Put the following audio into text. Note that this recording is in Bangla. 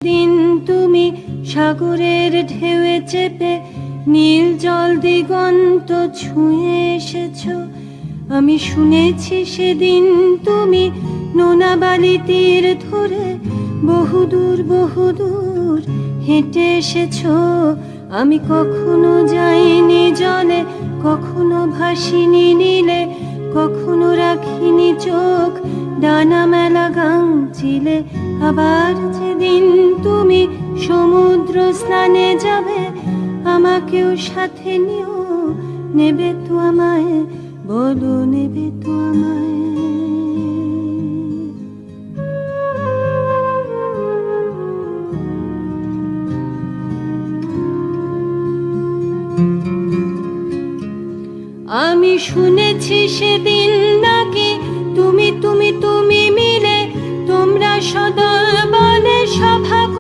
দিন তুমি সাগরের ঢেউয়ে চেপে নীল জল দিগন্ত ছুঁয়ে এসেছ। আমি শুনেছি সেদিন তুমি নোনা বালি তীর ধরে বহুদূর বহুদূর হেঁটে এসেছ। আমি কখনো যাইনি জলে, কখনো ভাসিনি নীলে, কখনো রাখিনি চোখ ডানা মেলা গাংচিলে। আবার যেদিন তুমি সমুদ্র স্নানে যাবে, আমাকেও সাথে নিও, নেবে তো আমায়, বলো নেবে তো আমায়। আমি শুনেছি সেদিন নাকি তুমি তুমি তুমি